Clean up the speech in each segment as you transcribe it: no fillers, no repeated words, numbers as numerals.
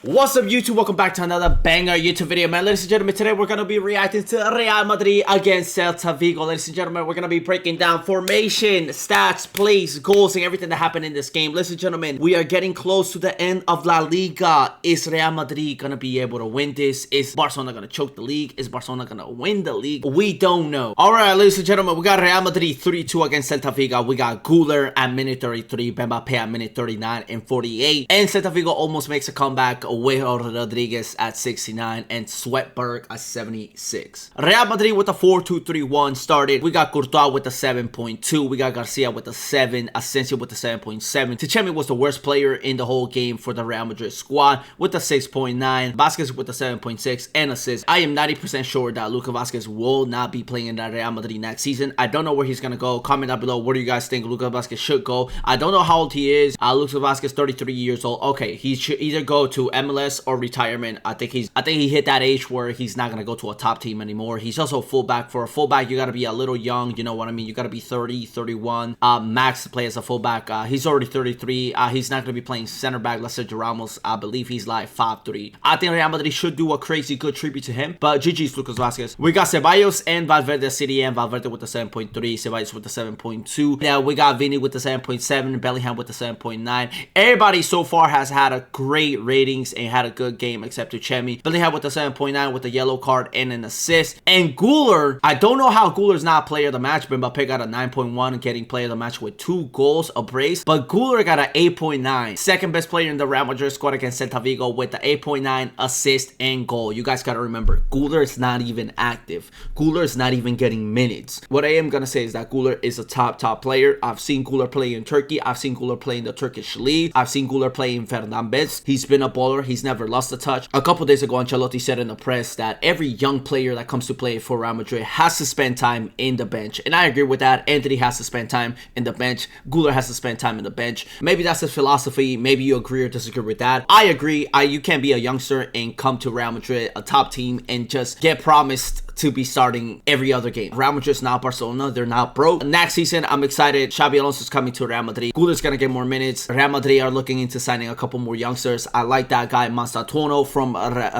What's up YouTube, welcome back to another banger YouTube video, man. Ladies and gentlemen, today we're going to be reacting to Real Madrid against Celta Vigo. Ladies and gentlemen, we're going to be breaking down formation, stats, plays, goals, and everything that happened in this game. Ladies and gentlemen, we are getting close to the end of La Liga. Is Real Madrid going to be able to win this? Is Barcelona going to choke the league? Is Barcelona going to win the league? We don't know. Alright, ladies and gentlemen, we got Real Madrid 3-2 against Celta Vigo. We got Güler at minute 33, Mbappé at minute 39 and 48. And Celta Vigo almost makes a comeback with Rodriguez at 69 and Sweatberg at 76. Real Madrid with a 4-2-3-1 started. We got Courtois with a 7.2. We got Garcia with a 7. Asensio with a 7.7. Tichemi was the worst player in the whole game for the Real Madrid squad with a 6.9. Vasquez with a 7.6 and assist. I am 90% sure that Lucas Vasquez will not be playing in that Real Madrid next season. I don't know where he's going to go. Comment down below, where do you guys think Lucas Vasquez should go? I don't know how old he is. Lucas Vasquez, 33 years old. Okay, he should either go to MLS or retirement. I think he hit that age where he's not gonna go to a top team anymore. He's also a fullback. For a fullback, you gotta be a little young, you know what I mean? You gotta be 30, 31 max to play as a fullback. He's already 33. He's not gonna be playing center back. Let's say Ramos, I believe he's like 5'3". I think Real Madrid should do a crazy good tribute to him, but GG's Lucas Vasquez. We got Ceballos and Valverde City, and Valverde with the 7.3, Ceballos with the 7.2. Now we got Vini with the 7.7, Bellingham with the 7.9. Everybody so far has had a great ratings and had a good game except Tichemi. Bellingham with the 7.9 with a yellow card and an assist. And Güler, I don't know how Güler's not player of the match. Mbappé got a 9.1 getting player of the match with 2 goals, a brace. But Güler got an 8.9. Second best player in the Real Madrid squad against Celta Vigo with the 8.9 assist and goal. You guys gotta remember, Güler is not even active. Güler is not even getting minutes. What I am gonna say is that Güler is a top player. I've seen Güler play in Turkey. I've seen Güler play in the Turkish league. I've seen Güler play in Fernandez. He's been a baller. He's never lost a touch. A couple days ago, Ancelotti said in the press that every young player that comes to play for Real Madrid has to spend time in the bench. And I agree with that. Anthony has to spend time in the bench. Güler has to spend time in the bench. Maybe that's his philosophy. Maybe you agree or disagree with that. I agree. You can't be a youngster and come to Real Madrid, a top team, and just get promised to be starting every other game. Real Madrid's not Barcelona. They're not broke. Next season, I'm excited. Xabi Alonso's coming to Real Madrid. Güler's gonna get more minutes. Real Madrid are looking into signing a couple more youngsters. I like that guy, Mastratuono from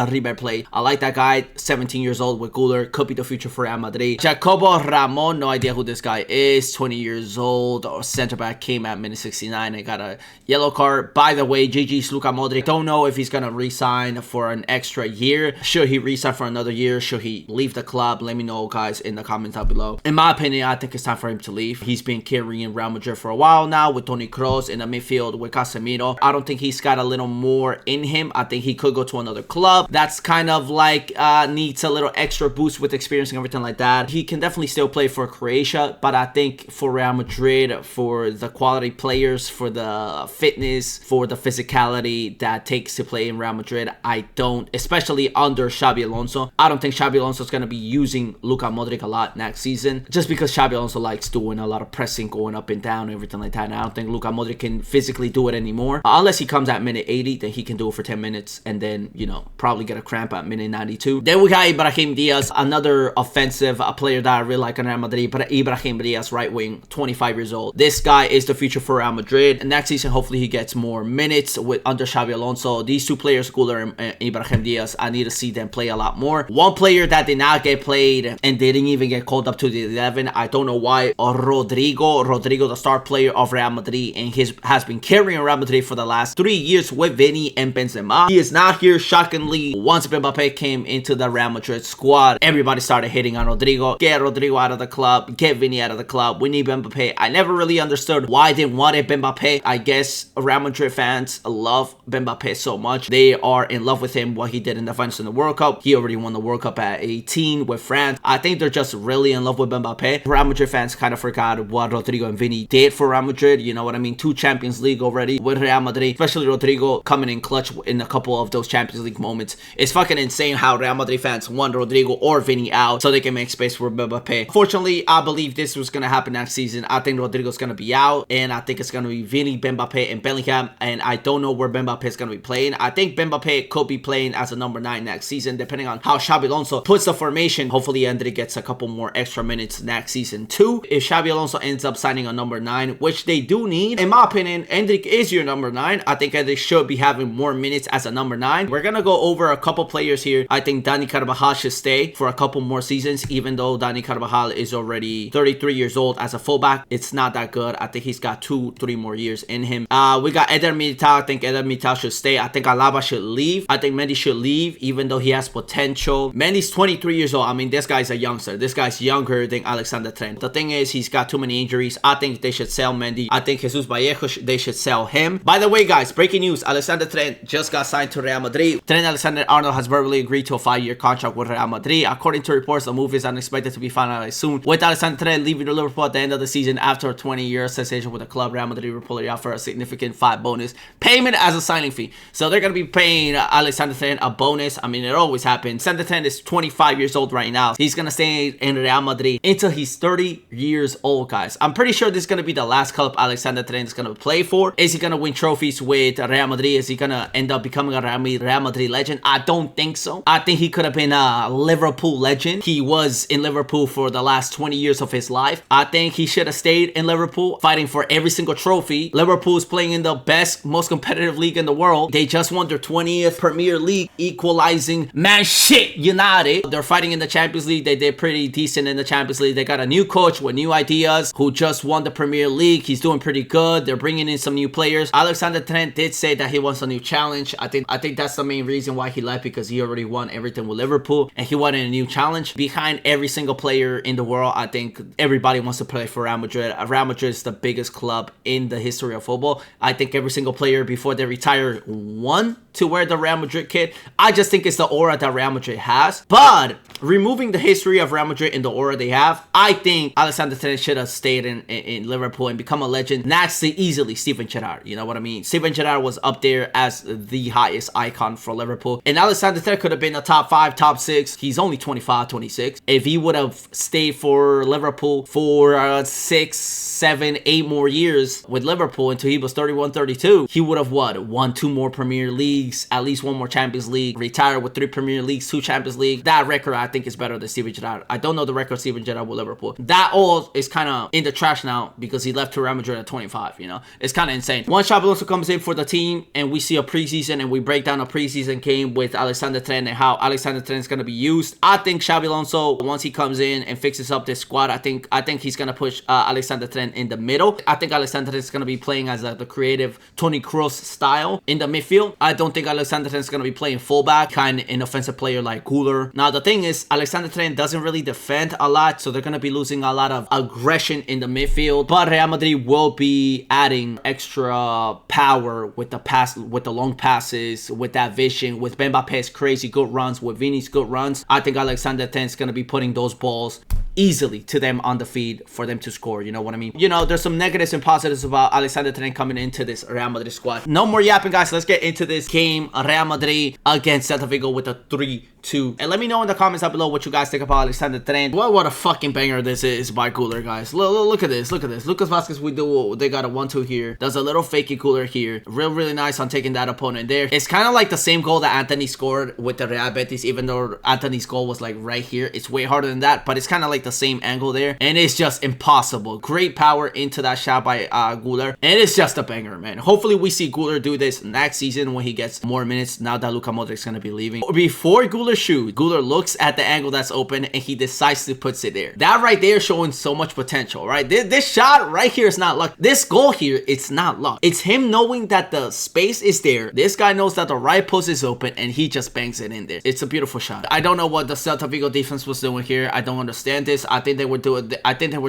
River Plate. I like that guy, 17 years old with Güler. Could be the future for Real Madrid. Jacobo Ramon, no idea who this guy is. 20 years old. Or center back, came at minute 69 and got a yellow card. By the way, GG's Luka Modric. Don't know if he's gonna re-sign for an extra year. Should he re-sign for another year? Should he leave the club? Let me know, guys, in the comments down below. In my opinion, I think it's time for him to leave. He's been carrying Real Madrid for a while now with Toni Kroos in the midfield with Casemiro. I don't think he's got a little more in him. I think he could go to another club that's kind of like needs a little extra boost with experience and everything like that. He can definitely still play for Croatia, but I think for Real Madrid, for the quality players, for the fitness, for the physicality that takes to play in Real Madrid, I don't, especially under Xabi Alonso. I don't think Xabi Alonso is going to be using Luka Modric a lot next season, just because Xabi Alonso likes doing a lot of pressing, going up and down, everything like that. And I don't think Luka Modric can physically do it anymore. Unless he comes at minute 80, then he can do it for 10 minutes and then, you know, probably get a cramp at minute 92. Then we got Ibrahim Diaz, another offensive player that I really like in Real Madrid. But Ibrahim Diaz, right wing, 25 years old. This guy is the future for Real Madrid. And next season, hopefully he gets more minutes with under Xabi Alonso. These two players, Güler and Ibrahim Diaz, I need to see them play a lot more. One player that did not get played and didn't even get called up to the 11. I don't know why. Rodrigo, the star player of Real Madrid, and has been carrying Real Madrid for the last 3 years with Vini and Benzema. He is not here, shockingly. Once Mbappé came into the Real Madrid squad, everybody started hitting on Rodrigo. Get Rodrigo out of the club. Get Vini out of the club. We need Mbappé. I never really understood why they wanted Mbappé. I guess Real Madrid fans love Mbappé so much. They are in love with him, what he did in the finals in the World Cup. He already won the World Cup at 18 with France. I think they're just really in love with Mbappé. Real Madrid fans kind of forgot what Rodrigo and Vini did for Real Madrid. You know what I mean? 2 Champions League already with Real Madrid, especially Rodrigo coming in clutch in a couple of those Champions League moments. It's fucking insane how Real Madrid fans want Rodrigo or Vini out so they can make space for Mbappé. Fortunately, I believe this was going to happen next season. I think Rodrigo's going to be out, and I think it's going to be Vini, Mbappé, and Bellingham, and I don't know where Mbappé is going to be playing. I think Mbappé could be playing as a number 9 next season, depending on how Xabi Alonso puts the formation formation. Hopefully Endrick gets a couple more extra minutes next season too. If Xabi Alonso ends up signing a number 9, which they do need, in my opinion, Endrick is your number 9. I think Endrick should be having more minutes as a number 9. We're gonna go over a couple players here. I think Dani Carvajal should stay for a couple more seasons, even though Dani Carvajal is already 33 years old as a fullback. It's not that good. I think he's got 2-3 more years in him. We got Eder Militao. I think Eder Militao should stay. I think Alaba should leave. I think Mendy should leave, even though he has potential. Mendy's 23 years old. I mean, this guy's a youngster. This guy's younger than Alexander Trent. The thing is, he's got too many injuries. I think they should sell Mendy. I think Jesus Vallejo, they should sell him. By the way, guys, breaking news. Alexander Trent just got signed to Real Madrid. Trent Alexander-Arnold has verbally agreed to a 5-year contract with Real Madrid. According to reports, the move is unexpected to be finalized soon, with Alexander Trent leaving the Liverpool at the end of the season after a 20-year association with the club. Real Madrid reportedly offer a significant 5 bonus payment as a signing fee. So they're going to be paying Alexander Trent a bonus. I mean, it always happens. Alexander Trent is 25 years old right now. He's going to stay in Real Madrid until he's 30 years old, guys. I'm pretty sure this is going to be the last club Alexander Trent is going to play for. Is he going to win trophies with Real Madrid? Is he going to end up becoming a Real Madrid legend? I don't think so. I think he could have been a Liverpool legend. He was in Liverpool for the last 20 years of his life. I think he should have stayed in Liverpool, fighting for every single trophy. Liverpool's playing in the best, most competitive league in the world. They just won their 20th Premier League, equalizing Manchester United. They're fighting in the Champions League. They did pretty decent in the Champions League. They got a new coach with new ideas who just won the Premier League. He's doing pretty good. They're bringing in some new players. Alexander Trent did say that he wants a new challenge. I think that's the main reason why he left, because he already won everything with Liverpool and he wanted a new challenge. Behind every single player in the world, I think everybody wants to play for Real Madrid. Real Madrid is the biggest club in the history of football. I think every single player before they retire won to wear the Real Madrid kit. I just think it's the aura that Real Madrid has. But removing the history of Real Madrid and the aura they have, I think Alexander Trent should have stayed in Liverpool and become a legend next to easily Steven Gerrard. You know what I mean? Steven Gerrard was up there as the highest icon for Liverpool. And Alexander Trent could have been a top 5, top 6. He's only 25, 26. If he would have stayed for Liverpool for 6, 7, 8 more years with Liverpool until he was 31, 32, he would have what? Won 2 more Premier Leagues, at least 1 more Champions League, retired with 3 Premier Leagues, 2 Champions League. That record, I think, is better than Steven Gerrard. I don't know the record of Steven Gerrard with Liverpool. That all is kind of in the trash now because he left to Real Madrid at 25, you know? It's kind of insane. Once Xabi Alonso comes in for the team and we see a preseason and we break down a preseason game with Alexander Trent and how Alexander Trent is going to be used, I think Xabi Alonso, once he comes in and fixes up this squad, I think he's going to push Alexander Trent in the middle. I think Alexander Trent is going to be playing as the creative Toni Kroos style in the midfield. I don't think Alexander Trent is going to be playing fullback, kind of an offensive player like Güler. Now, the thing is, Alexander Trent doesn't really defend a lot, so they're going to be losing a lot of aggression in the midfield. But Real Madrid will be adding extra power with the pass, with the long passes, with that vision, with Mbappé's crazy good runs, with Vini's good runs. I think Alexander Trent is going to be putting those balls easily to them on the feed for them to score. You know what I mean? You know, there's some negatives and positives about Alexander Trent coming into this Real Madrid squad. No more yapping, guys. Let's get into this game. Real Madrid against Celta Vigo with a 3-2. And let me know in the comments down below what you guys think about Alexander Trent. What a fucking banger this is by Güler, guys. Look at this. Look at this. Lucas Vazquez, they got a 1-2 here. Does a little fakey Güler here. Really nice on taking that opponent there. It's kind of like the same goal that Anthony scored with the Real Betis, even though Anthony's goal was like right here. It's way harder than that, but it's kind of like the same angle there. And it's just impossible. Great power into that shot by Güler. And it's just a banger, man. Hopefully we see Güler do this next season when he gets more minutes, now that Luka Modric's going to be leaving. Before Güler shoots, Güler looks at the angle that's open and he decisively puts it there. That right there showing so much potential, right? This shot right here is not luck. This goal here, it's not luck. It's him knowing that the space is there. This guy knows that the right post is open and he just bangs it in there. It's a beautiful shot. I don't know what the Celta Vigo defense was doing here. I don't understand this. I think they were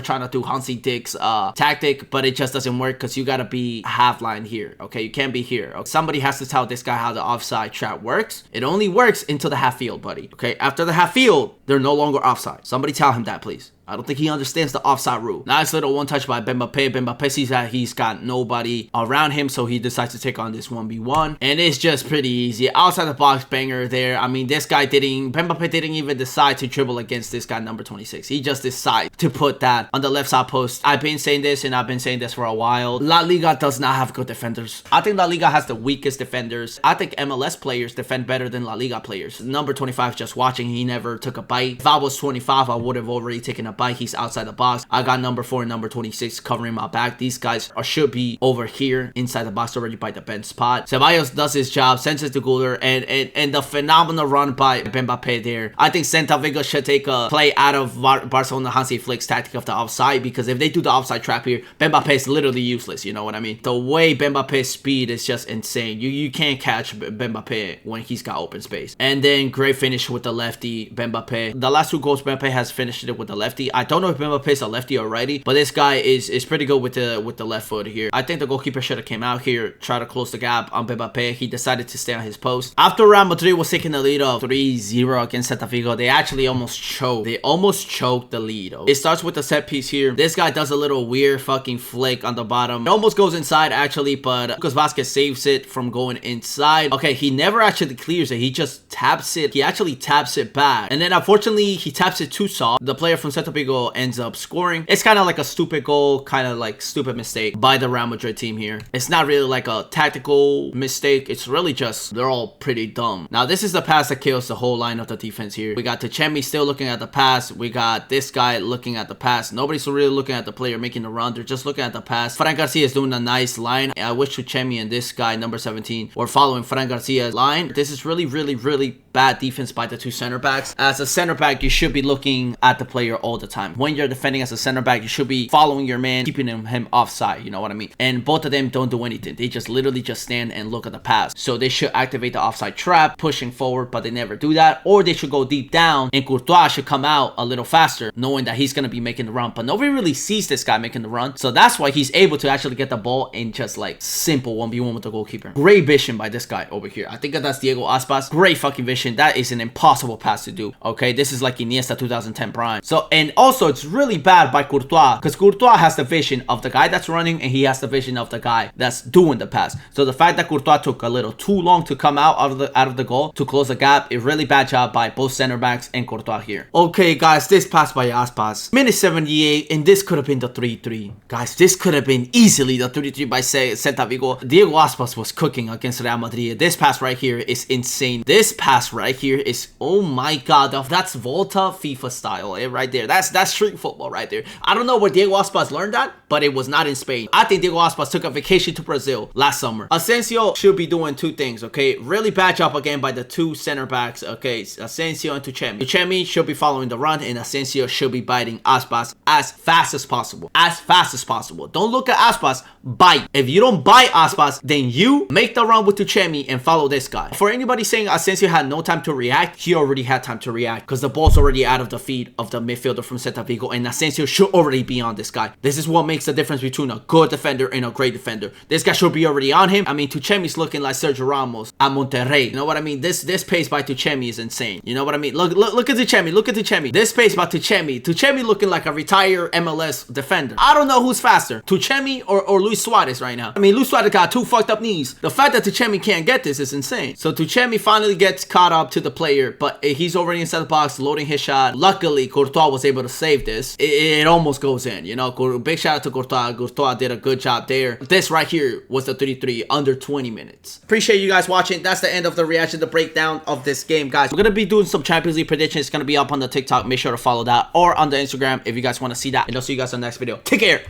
trying to do Hansi Dick's tactic, but it just doesn't work because you gotta be half line here. Okay, you can't be here. Okay? Somebody has to tell this guy how the offside trap works. It only works until the half field, buddy. Okay, after the half field, they're no longer offside. Somebody tell him that, please. I don't think he understands the offside rule. Nice little one touch by Mbappe. Mbappe sees that he's got nobody around him, so he decides to take on this 1v1. And it's just pretty easy. Outside the box banger there. I mean, this guy Mbappe didn't even decide to dribble against this guy number 26. He just decided to put that on the left side post. I've been saying this and I've been saying this for a while. La Liga does not have good defenders. I think La Liga has the weakest defenders. I think MLS players defend better than La Liga players. Number 25 just watching, he never took a bite. If I was 25, I would have already taken a bite. He's outside the box. I got number 4 and number 26 covering my back. These guys should be over here inside the box already by the bench spot. Ceballos does his job, sends it to Guler, and the phenomenal run by Mbappe there. I think Celta Vigo should take a play out of Barcelona Hansi Flick's tactic of the offside, because if they do the offside trap here, Mbappe is literally useless. You know what I mean? The way Mbappe's speed is just insane. You can't catch Mbappe when he's got open space. And then great finish with the lefty, Mbappe. The last 2 goals, Mbappe has finished it with the lefty. I don't know if Mbappe is a lefty already, but this guy is pretty good with the left foot here. I think the goalkeeper should have came out here, try to close the gap on Mbappe. He decided to stay on his post. After Real Madrid was taking the lead of 3-0 against Celta Vigo, they actually almost choked. They almost choked the lead. It starts with the set piece here. This guy does a little weird fucking flick on the bottom. It almost goes inside actually, but Lucas Vazquez saves it from going inside. Okay, he never actually clears it. He just taps it. He actually taps it back. And then unfortunately, he taps it too soft. The player from Celta Vigo ends up scoring. It's kind of like a stupid goal, kind of like stupid mistake by the Real Madrid team here. It's not really like a tactical mistake. It's really just, they're all pretty dumb. Now, this is the pass that kills the whole line of the defense here. We got Tuchemi still looking at the pass. We got this guy looking at the pass. Nobody's really looking at the player making the run. They're just looking at the pass. Fran Garcia is doing a nice line. I wish Tuchemi and this guy, number 17, were following Fran Garcia's line. This is really bad defense by the 2 center backs. As a center back, you should be looking at the player all the time. When you're defending as a center back, you should be following your man, keeping him offside. You know what I mean? And both of them don't do anything. They just literally just stand and look at the pass. So they should activate the offside trap, pushing forward, but they never do that. Or they should go deep down and Courtois should come out a little faster, knowing that he's going to be making the run. But nobody really sees this guy making the run. So that's why he's able to actually get the ball in just like simple 1v1 with the goalkeeper. Great vision by this guy over here. I think that's Diego Aspas. Great fucking vision. That is an impossible pass to do. Okay, this is like Iniesta 2010 prime. So, and also it's really bad by Courtois, because Courtois has the vision of the guy that's running and he has the vision of the guy that's doing the pass. So the fact that Courtois took a little too long to come out of the goal to close the gap, a really bad job by both center backs and Courtois here. Okay, guys, this pass by Aspas, minute 78, and this could have been the 3-3. Guys, this could have been easily the 3-3 by Celta Vigo. Diego Aspas was cooking against Real Madrid. This pass right here is insane. This pass right here is, oh my god, that's Volta FIFA style right there. That's street football right there. I don't know where Diego Aspas learned that, but it was not in Spain. I think Diego Aspas took a vacation to Brazil last summer. Asensio should be doing 2 things, okay? Really bad job again by the 2 center backs, okay? Asensio and Tuchemi. Tuchemi should be following the run, and Asensio should be biting Aspas as fast as possible. As fast as possible. Don't look at Aspas, bite. If you don't bite Aspas, then you make the run with Tuchemi and follow this guy. For anybody saying Asensio had no time to react, he already had time to react, because the ball's already out of the feet of the midfielder from Celta Vigo, and Asensio should already be on this guy. This is what makes the difference between a good defender and a great defender. This guy should be already on him. I mean, Tuchemi's looking like Sergio Ramos at Monterrey. You know what I mean? This pace by Tuchemi is insane. You know what I mean? Look at Tuchemi. Look at Tuchemi. This pace by Tuchemi. Tuchemi looking like a retired MLS defender. I don't know who's faster, Tuchemi or Luis Suarez right now. I mean, Luis Suarez got 2 fucked up knees. The fact that Tuchemi can't get this is insane. So Tuchemi finally gets caught up to the player, but he's already inside the box, loading his shot. Luckily, Courtois was able to save this. It almost goes in, you know. Big shout out to Courtois. Courtois did a good job there. This right here was the 3-3 under 20 minutes. Appreciate you guys watching. That's the end of the reaction, the breakdown of this game, guys. We're gonna be doing some Champions League predictions. It's gonna be up on the TikTok. Make sure to follow that, or on the Instagram if you guys want to see that. And I'll see you guys on the next video. Take care.